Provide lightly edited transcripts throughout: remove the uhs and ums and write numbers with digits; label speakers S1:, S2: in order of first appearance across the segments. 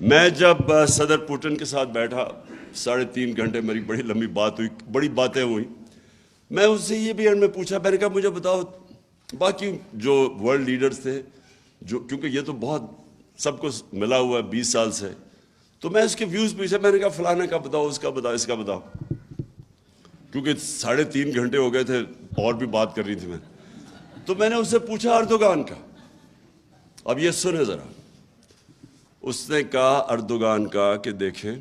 S1: میں جب صدر پوٹن کے ساتھ بیٹھا 3.5 گھنٹے میری بڑی لمبی بات ہوئی, بڑی باتیں ہوئی. میں اس سے یہ بھی میں پوچھا, میں نے کہا مجھے بتاؤ باقی جو ورلڈ لیڈرز تھے, جو کیونکہ یہ تو بہت سب کو ملا ہوا ہے 20 سال سے, تو میں اس کے ویوز پوچھا. میں نے کہا فلانا کا بتاؤ, اس کا بتاؤ, اس کا بتاؤ, کیونکہ 3.5 گھنٹے ہو گئے تھے اور بھی بات کرنی تھی میں. تو میں نے اس سے پوچھا اردوغان کا. اب یہ سنیں ذرا. اس نے کہا اردوغان کا کہ دیکھیں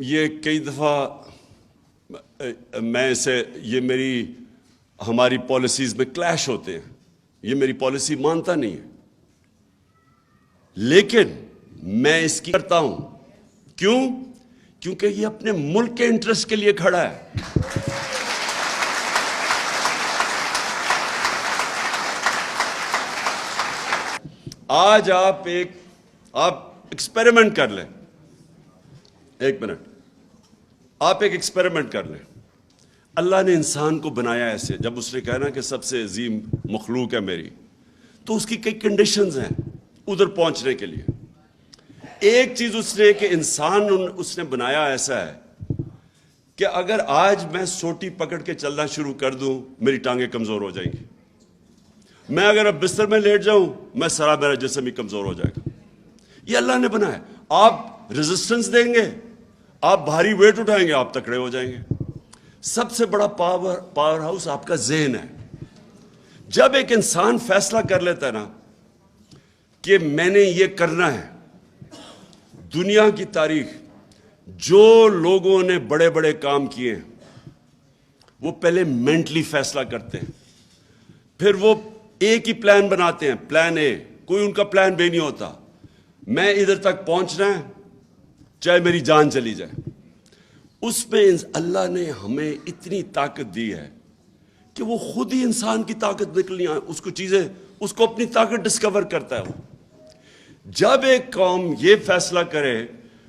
S1: یہ کئی دفعہ میں اسے, یہ ہماری پالیسیز میں کلیش ہوتے ہیں, یہ میری پالیسی مانتا نہیں ہے, لیکن میں اس کی کرتا ہوں. کیوں؟ کیونکہ یہ اپنے ملک کے انٹرسٹ کے لیے کھڑا ہے. آج آپ ایکسپیریمنٹ کر لیں, 1 منٹ, آپ ایک ایکسپیریمنٹ کر لیں. اللہ نے انسان کو بنایا ایسے, جب اس نے کہا نا کہ سب سے عظیم مخلوق ہے میری, تو اس کی کئی کنڈیشنز ہیں ادھر پہنچنے کے لیے. ایک چیز اس نے کہ انسان اس نے بنایا ایسا ہے کہ اگر آج میں سوٹی پکڑ کے چلنا شروع کر دوں میری ٹانگیں کمزور ہو جائیں گی. میں اگر اب بستر میں لیٹ جاؤں میرا جسم ہی کمزور ہو جائے گا. یہ اللہ نے بنایا. آپ ریزسٹنس دیں گے, آپ بھاری ویٹ اٹھائیں گے, آپ تکڑے ہو جائیں گے. سب سے بڑا پاور ہاؤس آپ کا ذہن ہے. جب ایک انسان فیصلہ کر لیتا ہے نا کہ میں نے یہ کرنا ہے, دنیا کی تاریخ جو لوگوں نے بڑے بڑے کام کیے وہ پہلے مینٹلی فیصلہ کرتے ہیں, پھر وہ ایک ہی پلان بناتے ہیں, پلان اے. کوئی ان کا پلان بی نہیں ہوتا. میں ادھر تک پہنچنا ہے چاہے میری جان چلی جائے. اس میں اللہ نے ہمیں اتنی طاقت دی ہے کہ وہ خود ہی انسان کی طاقت نکلنی ہے, اس کو اپنی طاقت ڈسکور کرتا ہے. وہ جب ایک قوم یہ فیصلہ کرے,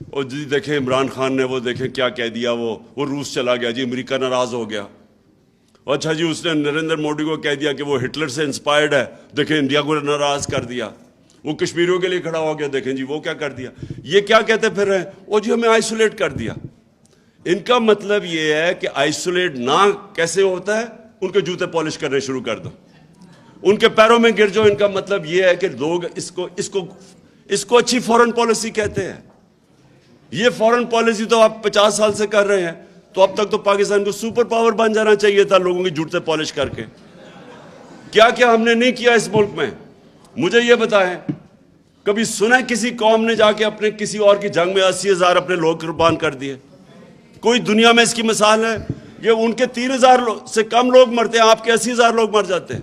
S1: اور جی دیکھیں عمران خان نے وہ دیکھیں کیا کہہ دیا, وہ روس چلا گیا, جی امریکہ ناراض ہو گیا. اچھا جی اس نے نریندر مودی کو کہہ دیا کہ وہ ہٹلر سے انسپائرڈ ہے, دیکھیں انڈیا کو ناراض کر دیا. وہ کشمیریوں کے لیے کھڑا ہو گیا, دیکھیں جی وہ کیا کر دیا. یہ کیا کہتے پھر رہے, وہ جی ہمیں آئسولیٹ کر دیا. ان کا مطلب یہ ہے کہ آئسولیٹ نہ کیسے ہوتا ہے, ان کے جوتے پالش کرنے شروع کر دو, ان کے پیروں میں گر جاؤ. ان کا مطلب یہ ہے کہ لوگ اس کو اچھی فورن پالیسی کہتے ہیں. یہ فورن پالیسی تو آپ 50 سال سے کر رہے ہیں, تو اب تک تو پاکستان کو سپر پاور بن جانا چاہیے تھا لوگوں کی جوتے پالش کر کے. کیا کیا ہم نے نہیں کیا اس ملک میں, مجھے یہ بتائیں. کبھی سنا کسی قوم نے جا کے اپنے کسی اور کی جنگ میں 80,000 اپنے لوگ قربان کر دیے؟ کوئی دنیا میں اس کی مثال ہے؟ یہ ان کے 3,000 سے کم لوگ مرتے ہیں, آپ کے 80,000 لوگ مر جاتے ہیں,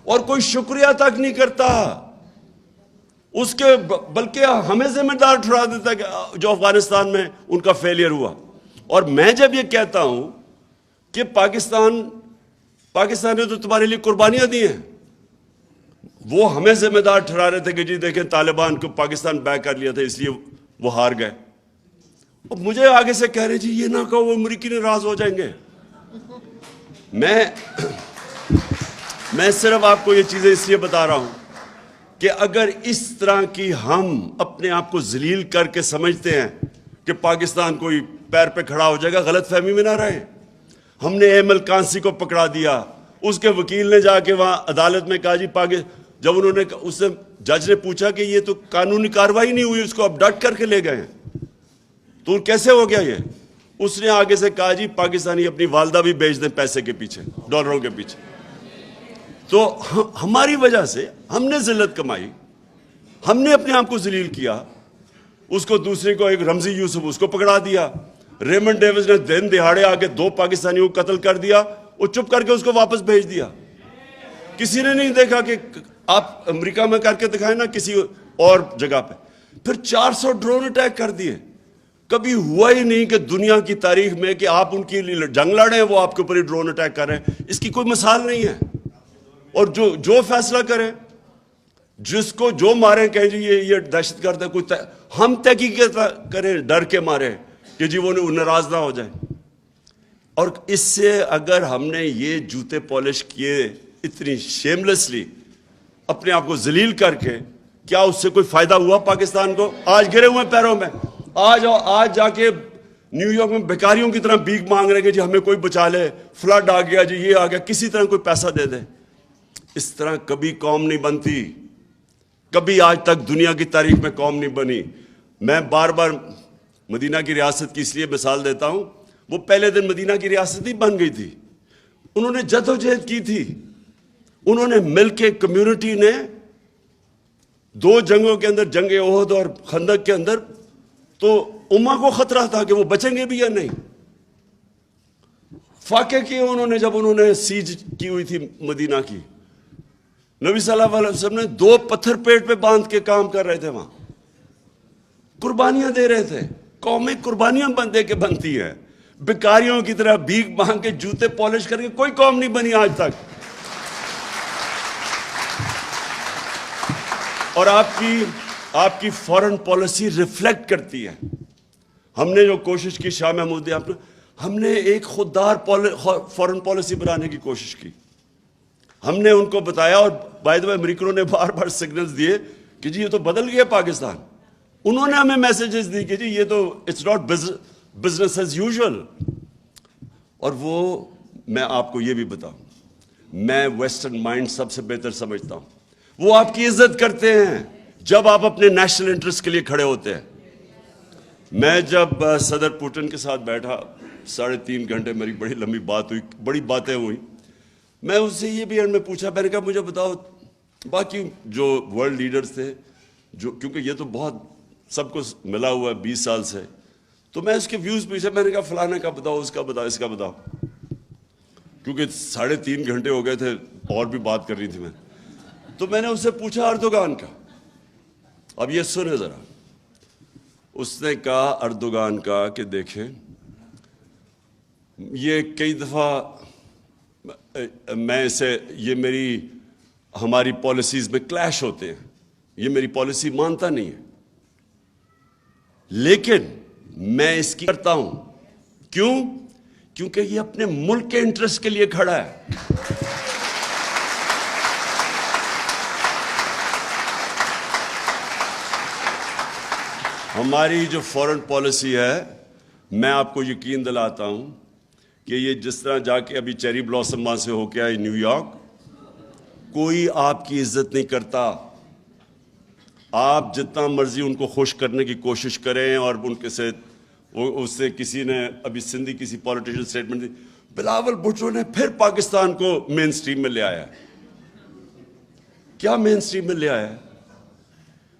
S1: اور کوئی شکریہ تک نہیں کرتا اس کے, بلکہ ہمیں ذمہ دار ٹھہرا دیتا ہے کہ جو افغانستان میں ان کا فیلئر ہوا. اور میں جب یہ کہتا ہوں کہ پاکستان نے تو تمہارے لیے قربانیاں دی ہیں, وہ ہمیں ذمہ دار ٹھہرا رہے تھے کہ جی دیکھیں طالبان کو پاکستان بیک کر لیا تھا اس لیے وہ ہار گئے. اور مجھے آگے سے کہہ رہے جی یہ نہ کہو وہ امریکی ناراض ہو جائیں گے. میں صرف آپ کو یہ چیزیں اس لیے بتا رہا ہوں کہ اگر اس طرح کی ہم اپنے آپ کو ذلیل کر کے سمجھتے ہیں کہ پاکستان کوئی پیر پہ کھڑا ہو جائے گا, غلط فہمی میں نہ رہے. ہم نے ایمل کانسی کو پکڑا دیا, اس کے وکیل نے جا کے وہاں عدالت میں کہا جی جب انہوں نے اس سے جج نے پوچھا کہ یہ تو قانونی کارروائی نہیں ہوئی, اس کو اب ڈٹ کر کے لے گئے ہیں, تو کیسے ہو گیا یہ؟ اس نے آگے سے کہا جی پاکستانی اپنی والدہ بھی بیچ دیں پیسے کے پیچھے, ڈالروں کے پیچھے. تو ہماری وجہ سے ہم نے ذلت کمائی, ہم نے اپنے آپ کو ذلیل کیا. اس کو دوسرے کو, ایک رمزی یوسف, اس کو پکڑا دیا. ریمنڈ ڈیوس نے دن دہاڑے آ کے 2 پاکستانیوں کو قتل کر دیا, وہ چپ کر کے اس کو واپس بھیج دیا. کسی نے نہیں دیکھا کہ آپ امریکہ میں کر کے دکھائیں نا کسی اور جگہ پہ. پھر 400 ڈرون اٹیک کر دیے. کبھی ہوا ہی نہیں کہ دنیا کی تاریخ میں کہ آپ ان کی جنگ لڑیں وہ آپ کے اوپر ہی ڈرون اٹیک کر رہے ہیں. اس کی کوئی مثال نہیں ہے. اور جو فیصلہ کریں, جس کو جو ماریں کہیں جی یہ دہشت گرد ہے, کوئی ہم تحقیق کریں ڈر کے مارے کہ جی وہ ناراض نہ ہو جائے. اور اس سے اگر ہم نے یہ جوتے پالش کیے اتنی شیملیسلی اپنے آپ کو ذلیل کر کے, کیا اس سے کوئی فائدہ ہوا پاکستان کو؟ آج گرے ہوئے پیروں میں، آج جا کے نیو یارک میں بیکاریوں کی طرح بھیک مانگ رہے کہ جی ہمیں کوئی بچا لے، فلڈ آ گیا جی، یہ آ گیا، کسی طرح کوئی پیسہ دے دے۔ اس طرح کبھی قوم نہیں بنتی، کبھی آج تک دنیا کی تاریخ میں قوم نہیں بنی۔ میں بار بار مدینہ کی ریاست کی اس لیے مثال دیتا ہوں، وہ پہلے دن مدینہ کی ریاست ہی بن گئی تھی، انہوں نے جدوجہد کی تھی، انہوں نے مل کے، کمیونٹی نے 2 جنگوں کے اندر، جنگ احد اور خندق کے اندر، تو امہ کو خطرہ تھا کہ وہ بچیں گے بھی یا نہیں۔ فاقے کیے انہوں نے، جب انہوں نے سیج کی ہوئی تھی مدینہ کی، نبی صلی اللہ علیہ وسلم نے 2 پتھر پیٹ پہ باندھ کے کام کر رہے تھے، وہاں قربانیاں دے رہے تھے۔ قومیں قربانیاں دے کے بنتی ہیں، بیکاریوں کی طرح بھیک مانگ کے، جوتے پالش کر کے کوئی قوم نہیں بنی آج تک۔ اور آپ کی فورن پالیسی ریفلیکٹ کرتی ہے۔ ہم نے جو کوشش کی، شاہ محمود ہم نے ایک خوددار فورن پالیسی بنانے کی کوشش کی۔ ہم نے ان کو بتایا، اور بائی دی وے امریکنوں نے بار بار سگنلز دیے کہ جی یہ تو بدل گیا پاکستان۔ انہوں نے ہمیں میسیجز دی کہ جی یہ تو it's not business as usual. اور وہ، میں آپ کو یہ بھی بتاؤں، میں ویسٹرن مائنڈ سب سے بہتر سمجھتا ہوں، وہ آپ کی عزت کرتے ہیں جب آپ اپنے نیشنل انٹرسٹ کے لیے کھڑے ہوتے ہیں۔ میں جب صدر پوٹن کے ساتھ بیٹھا 3.5 گھنٹے، میری بڑی لمبی بات ہوئی، بڑی باتیں ہوئی، میں اس سے یہ بھی میں پوچھا، میں نے کہا مجھے بتاؤ باقی جو ورلڈ لیڈرز تھے، جو کیونکہ یہ تو بہت سب کو ملا ہوا ہے 20 سال سے، تو میں اس کے ویوز پوچھا، میں نے کہا فلانا کا بتاؤ، اس کا بتاؤ، اس کا بتاؤ، کیونکہ 3.5 گھنٹے ہو گئے تھے اور بھی بات کر رہی تھی میں۔ تو میں نے اس سے پوچھا اردوغان کا، اب یہ سنیں ذرا۔ اس نے کہا اردوغان کا کہ دیکھیں، یہ کئی دفعہ میں اسے، یہ ہماری پالیسیز میں کلیش ہوتے ہیں، یہ میری پالیسی مانتا نہیں ہے، لیکن میں اس کی کرتا ہوں۔ کیوں؟ کیونکہ یہ اپنے ملک کے انٹرسٹ کے لیے کھڑا ہے۔ ہماری جو فورن پالیسی ہے، میں آپ کو یقین دلاتا ہوں کہ یہ جس طرح جا کے ابھی چیری بلاسم وہاں سے ہو کے آئی نیو یارک، کوئی آپ کی عزت نہیں کرتا۔ آپ جتنا مرضی ان کو خوش کرنے کی کوشش کریں، اور ان کے سے اس سے کسی نے ابھی سندھی کسی پولیٹیشین سٹیٹمنٹ دی، بلاول بھٹو نے پھر پاکستان کو مین سٹریم میں لے آیا۔ کیا مین سٹریم میں لے آیا ہے؟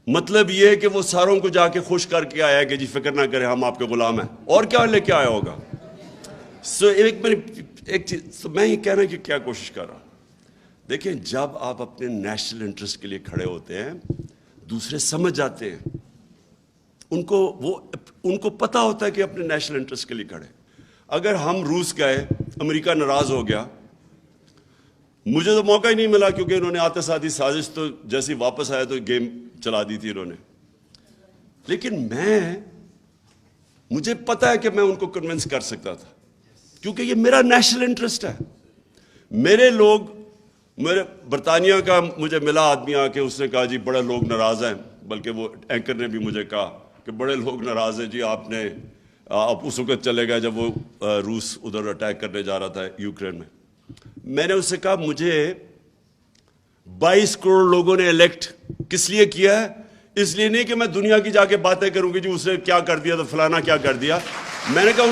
S1: مطلب یہ ہے کہ وہ ساروں کو جا کے خوش کر کے آیا کہ جی فکر نہ کریں ہم آپ کے غلام ہیں، اور کیا لے کے آیا ہوگا؟ ایک چیز میں یہ کہنا کہ کیا کوشش کر رہا ہوں، دیکھیں جب آپ اپنے نیشنل انٹرسٹ کے لیے کھڑے ہوتے ہیں، دوسرے سمجھ جاتے ہیں، ان کو پتہ ہوتا ہے کہ اپنے نیشنل انٹرسٹ کے لیے کھڑے۔ اگر ہم روس گئے، امریکہ ناراض ہو گیا، مجھے تو موقع ہی نہیں ملا، کیونکہ انہوں نے آتے ساتھ ہی سازش، تو جیسے واپس آیا تو گیم چلا دی تھی انہوں نے۔ لیکن مجھے پتا ہے کہ میں ان کو کنونس کر سکتا تھا، کیونکہ یہ میرا نیشنل انٹرسٹ ہے۔ میرے برطانیہ کا مجھے ملا آدمی آ کے، اس نے کہا جی بڑے لوگ ناراض ہیں، بلکہ وہ اینکر نے بھی مجھے کہا کہ بڑے لوگ ناراض ہیں جی، آپ اس وقت چلے گئے جب وہ روس ادھر اٹیک کرنے جا رہا تھا یوکرین میں۔ میں نے اس سے کہا مجھے 22 کروڑ لوگوں نے الیکٹ کس لیے کیا ہے؟ اس لیے نہیں کہ میں دنیا کی جا کے باتیں کروں گی جی اس نے کیا کر دیا تو فلانا کیا کر دیا۔ میں نے کہا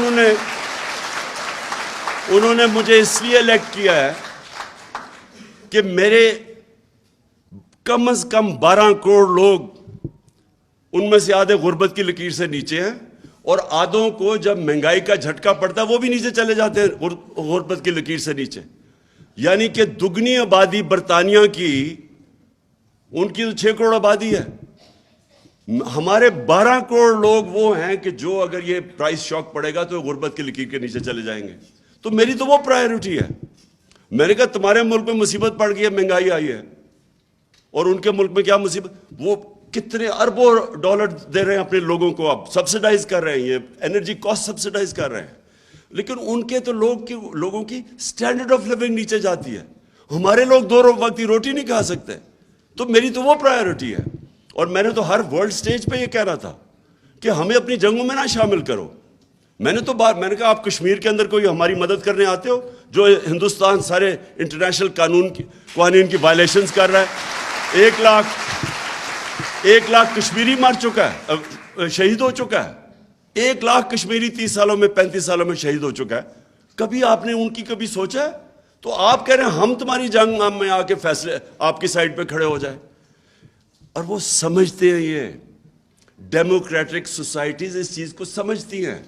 S1: انہوں نے مجھے اس لیے الیکٹ کیا ہے کہ میرے کم از کم 12 کروڑ لوگ، ان میں سے آدھے غربت کی لکیر سے نیچے ہیں، اور آدھوں کو جب مہنگائی کا جھٹکا پڑتا ہے وہ بھی نیچے چلے جاتے ہیں غربت کی لکیر سے نیچے۔ یعنی کہ دگنی آبادی برطانیہ کی، ان کی تو 6 کروڑ آبادی ہے، ہمارے 12 کروڑ لوگ وہ ہیں کہ جو اگر یہ پرائس شاک پڑے گا تو غربت کی لکیر کے نیچے چلے جائیں گے۔ تو میری تو وہ پرائیورٹی ہے۔ میں نے کہا تمہارے ملک میں مصیبت پڑ گئی ہے، مہنگائی آئی ہے، اور ان کے ملک میں کیا مصیبت، وہ کتنے اربوں ڈالر دے رہے ہیں اپنے لوگوں کو، اب سبسیڈائز کر رہے ہیں، یہ انرجی کاسٹ سبسیڈائز کر رہے ہیں، لیکن ان کے تو لوگوں کی سٹینڈرڈ آف لیونگ نیچے جاتی ہے۔ ہمارے لوگ 2 وقت کی روٹی نہیں کھا سکتے۔ تو میری تو وہ پرائیورٹی ہے۔ اور میں نے تو ہر ورلڈ سٹیج پہ یہ کہہ رہا تھا کہ ہمیں اپنی جنگوں میں نہ شامل کرو. میں نے کہا آپ کشمیر کے اندر کوئی ہماری مدد کرنے آتے ہو جو ہندوستان سارے انٹرنیشنل قوانین کی وائلیشنز کر رہا ہے. 1 لاکھ کشمیری مر چکا ہے, شہید ہو چکا ہے. 1 لاکھ کشمیری 30 سالوں میں 35 سالوں میں شہید ہو چکا ہے. کبھی آپ نے ان کی کبھی سوچا ہے؟ تو آپ کہہ رہے ہیں ہم تمہاری جنگ میں آ کے فیصلے آپ کی سائڈ پہ کھڑے ہو جائیں. اور وہ سمجھتے ہیں, یہ ڈیموکریٹک سوسائٹیز اس چیز کو سمجھتی ہیں.